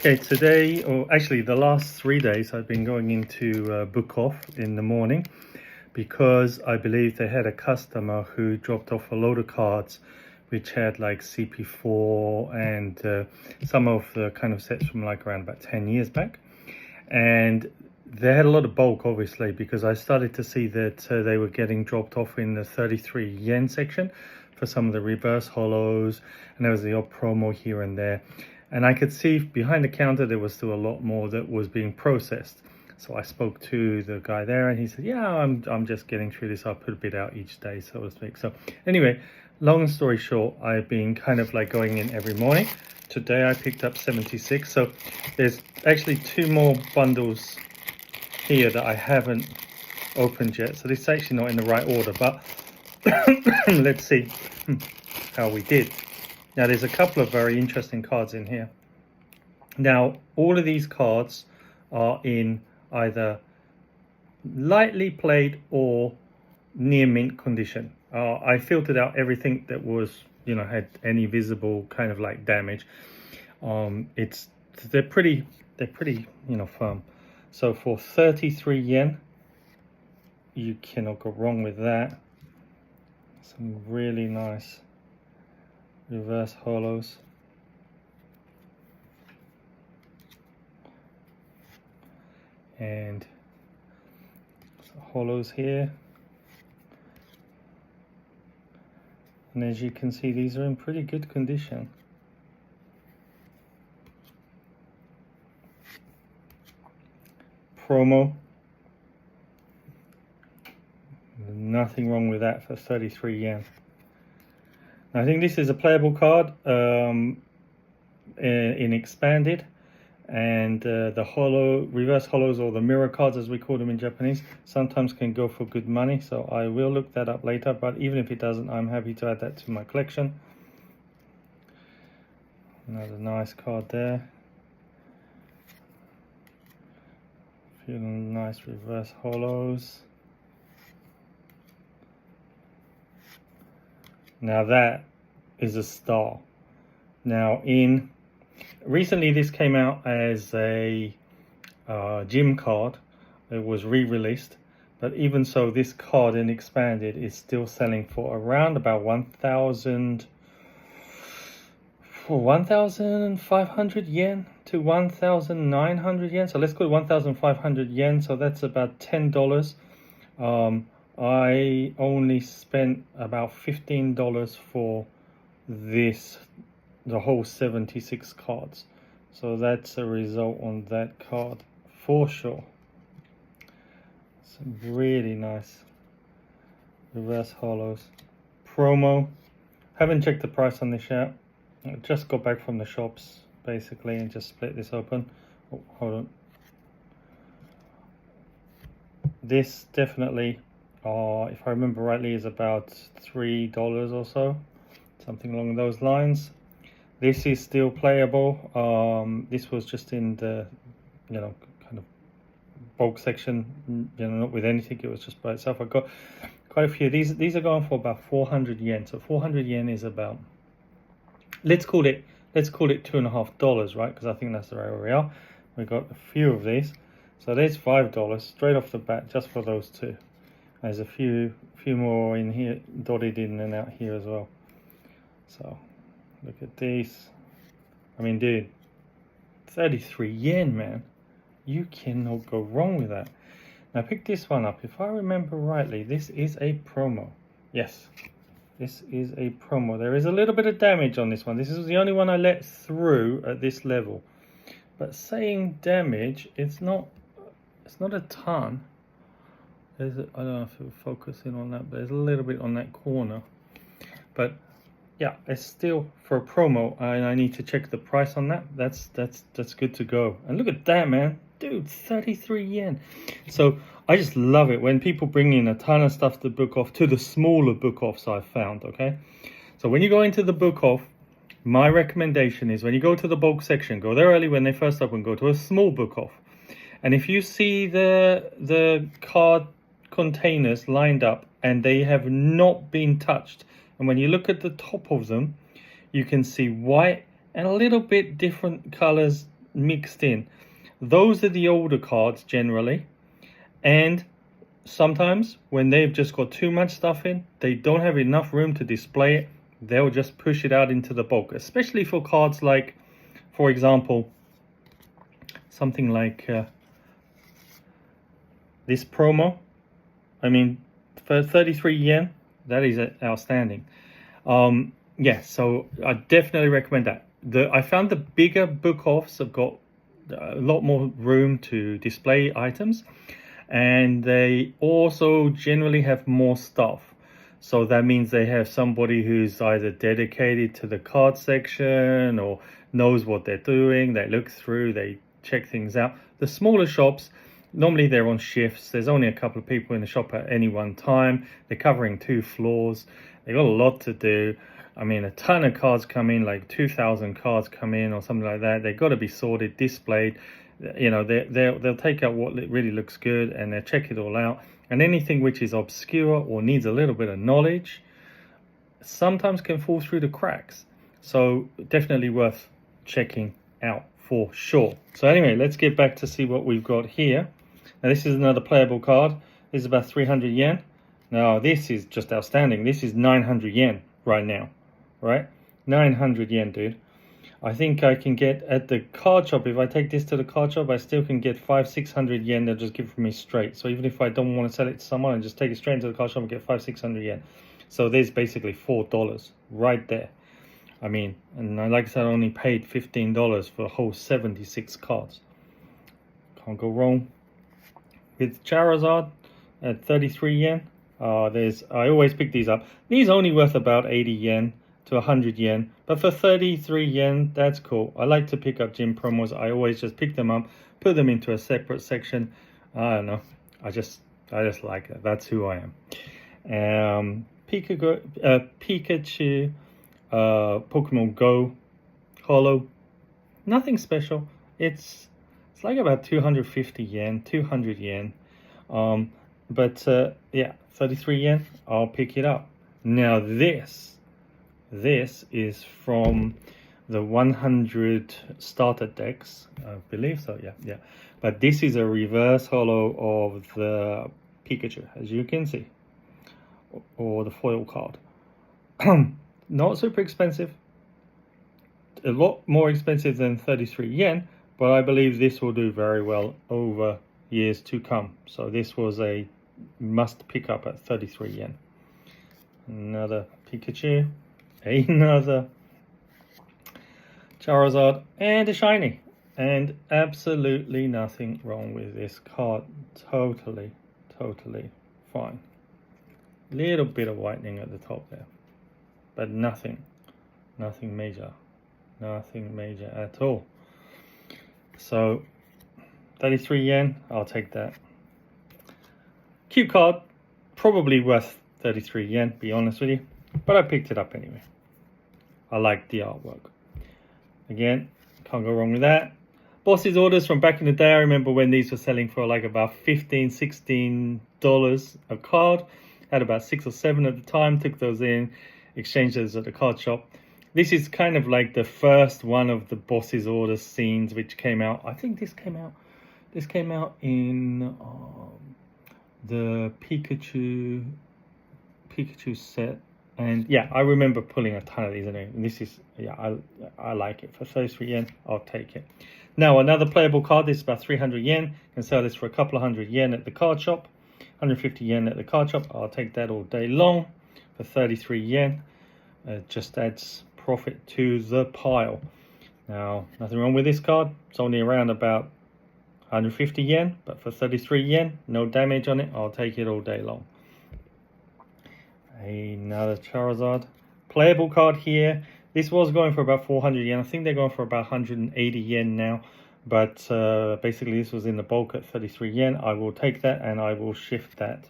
Okay, today, or actually the last 3 days, I've been going into Bookoff in the morning because I believe they had a customer who dropped off a load of cards which had like CP4 and some of the kind of sets from like around about 10 years back. And they had a lot of bulk, obviously, because I started to see that they were getting dropped off in the 33 yen section for some of the reverse holos, and there was the odd promo here and there. And I could see behind the counter there was still a lot more that was being processed. So I spoke to the guy there and he said, yeah, I'm just getting through this. I'll put a bit out each day, so to speak. So anyway, long story short, I've been kind of like going in every morning. Today I picked up 76. So there's actually 2 more bundles here that I haven't opened yet. So this is actually not in the right order, but let's see how we did. Now there's a couple of very interesting cards in here. Now all of these cards are in either lightly played or near mint condition. I filtered out everything that was, had any visible kind of like damage. They're pretty, firm. So for 33 yen, you cannot go wrong with that. Some really nice reverse holos. And holos here. And as you can see, these are in pretty good condition. Promo. Nothing wrong with that for 33 yen. I think this is a playable card in expanded, and the reverse holos, or the mirror cards as we call them in Japanese, sometimes can go for good money. So I will look that up later, but even if it doesn't, I'm happy to add that to my collection. Another nice card there. A few nice reverse holos. Now that is a star. Now recently this came out as a gym card. It was re-released, but even so, this card in expanded is still selling for around about 1,500 yen to 1,900 yen. So let's call it 1,500 yen. So that's about $10. I only spent about $15 for the whole 76 cards. So that's a result on that card for sure. Some really nice reverse holos. Promo. Haven't checked the price on this yet. I just got back from the shops basically and just split this open. Oh, hold on. This definitely, if I remember rightly, is about $3 or so, something along those lines. This is still playable. This was just in the, kind of bulk section, not with anything. It was just by itself. I got quite a few. These are going for about 400 yen. So 400 yen is about, let's call it $2.50, right? Because I think that's where we are. We got a few of these. So there's $5 straight off the bat just for those 2. There's a few more in here, dotted in and out here as well. So look at these. I mean, dude, 33 yen, man. You cannot go wrong with that. Now pick this one up. If I remember rightly, this is a promo. Yes, this is a promo. There is a little bit of damage on this one. This is the only one I let through at this level. But saying damage, it's not a ton. I don't know if it'll focus in on that, but there's a little bit on that corner. But yeah, it's still for a promo, and I need to check the price on that. That's good to go. And look at that, man. Dude, 33 yen. So I just love it when people bring in a ton of stuff to Bookoff, to the smaller Bookoffs I've found, okay? So when you go into the Bookoff, my recommendation is when you go to the bulk section, go there early when they first open, go to a small Bookoff. And if you see the card containers lined up and they have not been touched, and when you look at the top of them, you can see white and a little bit different colors mixed in. Those are the older cards generally, and sometimes when they've just got too much stuff in, they don't have enough room to display it, they'll just push it out into the bulk, especially for cards like, for example, something like this promo. I mean, for 33 yen, that is outstanding. Yeah, so I definitely recommend that. I found the bigger Bookoffs have got a lot more room to display items, and they also generally have more stuff. So that means they have somebody who's either dedicated to the card section or knows what they're doing. They look through, they check things out. The smaller shops, normally they're on shifts. There's only a couple of people in the shop at any one time. They're covering 2 floors. They got a lot to do. I mean, a ton of cards come in, like 2,000 cards come in or something like that. They've got to be sorted, displayed. You know, they'll take out what really looks good and they'll check it all out. And anything which is obscure or needs a little bit of knowledge sometimes can fall through the cracks. So definitely worth checking out for sure. So anyway, let's get back to see what we've got here. Now this is another playable card. This is about 300 yen. Now this is just outstanding. This is 900 yen right now, right? 900 yen, dude. I think I can get at the card shop, if I take this to the card shop, I still can get 500-600 yen. They'll just give it for me straight. So even if I don't want to sell it to someone, I just take it straight into the card shop and get 500-600 yen. So there's basically $4 right there. I mean, and like I said, I only paid $15 for a whole 76 cards. Can't go wrong. With Charizard at 33 yen, I always pick these up. These are only worth about 80 yen to 100 yen, but for 33 yen, that's cool. I like to pick up gym promos. I always just pick them up, put them into a separate section. I don't know. I just like it. That's who I am. Pikachu, Pokemon Go, Holo. Nothing special. It's like about 250 yen, 200 yen. But yeah, 33 yen. I'll pick it up. Now this is from the 100 starter decks, I believe so, yeah. But this is a reverse holo of the Pikachu, as you can see, or the foil card. Not super expensive, a lot more expensive than 33 yen, but I believe this will do very well over years to come. So this was a must pick up at 33 yen. Another Pikachu. Another Charizard and a shiny, and absolutely nothing wrong with this card. Totally fine. Little bit of whitening at the top there, but nothing major at all. So 33 yen, I'll take that. Cute card, probably worth 33 yen, be honest with you, but I picked it up anyway. I like the artwork. Again, can't go wrong with that. Boss's orders from back in the day, I remember when these were selling for like about $15-16 a card. Had about 6 or 7 at the time, took those in, exchanged those at the card shop. This is kind of like the first one of the Boss's orders scenes which came out. I think this came out in the Pikachu set. And yeah, I remember pulling a ton of these in. And this is, yeah, I like it. For 33 yen, I'll take it. Now, another playable card. This is about 300 yen. You can sell this for a couple of hundred yen at the card shop. 150 yen at the card shop. I'll take that all day long for 33 yen. It just adds profit to the pile. Now, nothing wrong with this card. It's only around about 150 yen. But for 33 yen, no damage on it. I'll take it all day long. Another Charizard. Playable card here. This was going for about 400 yen. I think they're going for about 180 yen now. But basically this was in the bulk at 33 yen. I will take that and I will shift that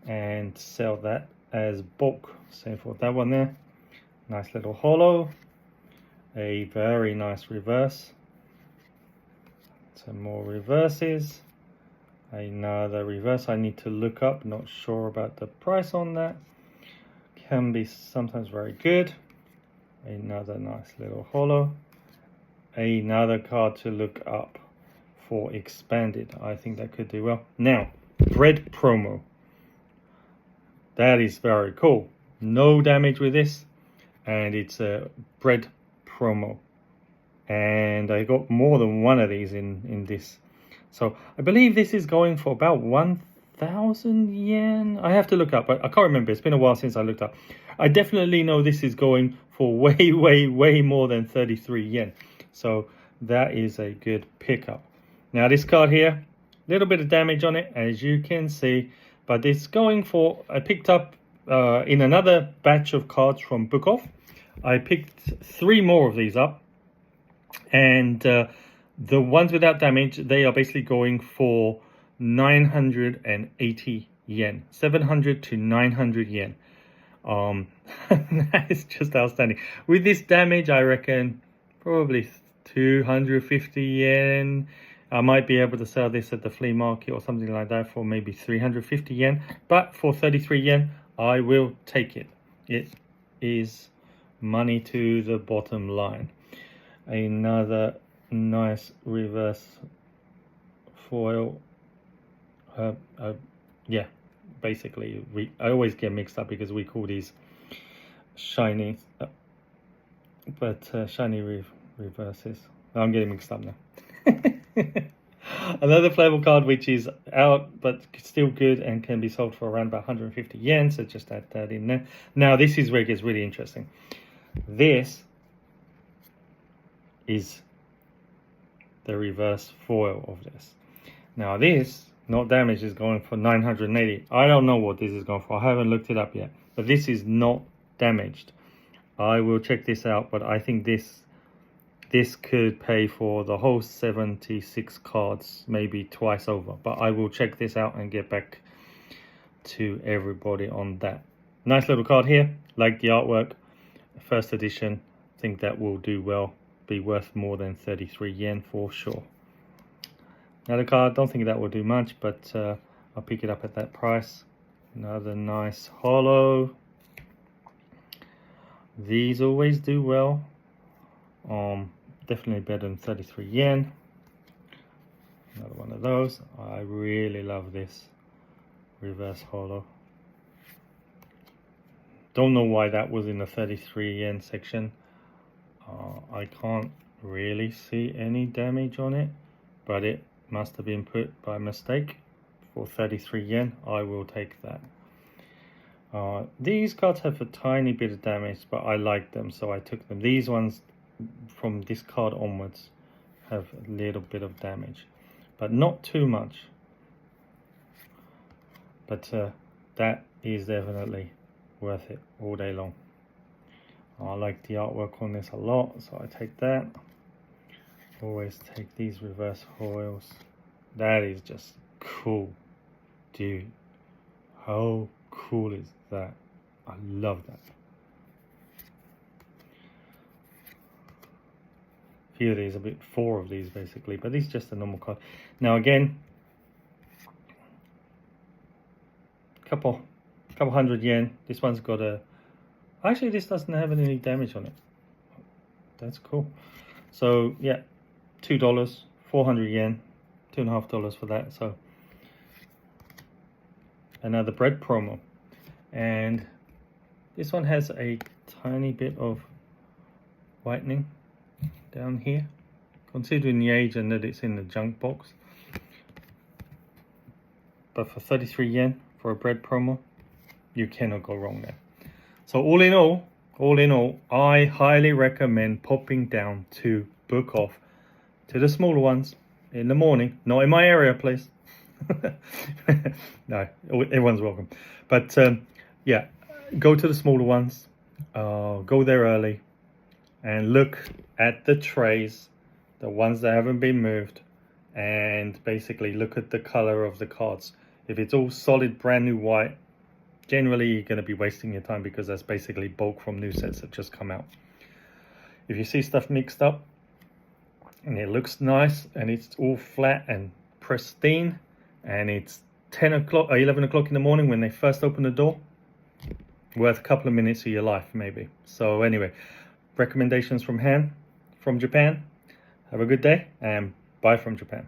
and sell that as bulk. Same for that one there. Nice little holo. A very nice reverse. Some more reverses. Another reverse I need to look up. Not sure about the price on that. Can be sometimes very good. Another nice little holo. another card to look up for expanded. I think that could do well. Now, bread promo. That is very cool. No damage with this, and it's a bread promo. And I got more than one of these in this. So I believe this is going for about 1,000 yen. I have to look up. I can't remember. It's been a while since I looked up. I definitely know this is going for way more than 33 yen. So that is a good pickup. Now this card here, a little bit of damage on it, as you can see. But it's going for, I picked up in another batch of cards from Bookoff. I picked 3 more of these up. And the ones without damage, they are basically going for 980 yen. 700 to 900 yen. That is just outstanding. With this damage, I reckon probably 250 yen. I might be able to sell this at the flea market or something like that for maybe 350 yen. But for 33 yen, I will take it. It is money to the bottom line. Another nice reverse foil. Yeah, basically, I always get mixed up because we call these shiny, shiny reverses. I'm getting mixed up now. Another playable card which is out but still good and can be sold for around about 150 yen, so just add that in there. Now this is where it gets really interesting. This is the reverse foil of this. Now this, not damaged, is going for 980. I don't know what this is going for. I haven't looked it up yet, but this is not damaged. I will check this out, but I think this could pay for the whole 76 cards, maybe twice over. But I will check this out and get back to everybody on that. Nice little card here. Like the artwork. First edition. I think that will do well. Be worth more than 33 yen for sure. Another card. Don't think that will do much, but I'll pick it up at that price. Another nice holo. These always do well. Definitely better than 33 yen. Another one of those. I really love this reverse holo. Don't know why that was in the 33 yen section. I can't really see any damage on it, but it must have been put by mistake. For 33 yen, I will take that. These cards have a tiny bit of damage, but I like them, so I took them. These ones from this card onwards have a little bit of damage, but not too much. But that is definitely worth it all day long. I like the artwork on this a lot, so I take that. Always take these reverse foils. That is just cool, dude. How cool is that? I love that. Few of these, a bit 4 of these basically, but this is just a normal card. Now again, couple hundred yen. This one's got a, actually this doesn't have any damage on it. That's cool. So yeah, $2, 400 yen, $2.50 for that. So another bread promo, and this one has a tiny bit of whitening down here, considering the age and that it's in the junk box. But for 33 yen for a bread promo, you cannot go wrong there. So all in all, I highly recommend popping down to Bookoff, to the smaller ones in the morning. Not in my area, please. No, everyone's welcome. But yeah, go to the smaller ones. Go there early and look at the trays, the ones that haven't been moved, and basically look at the color of the cards. If it's all solid brand new white, generally you're going to be wasting your time, because that's basically bulk from new sets that just come out. If you see stuff mixed up and it looks nice and it's all flat and pristine, and it's 10 o'clock or 11 o'clock in the morning when they first open the door, worth a couple of minutes of your life maybe. So anyway, recommendations from Han from Japan. Have a good day and bye from Japan.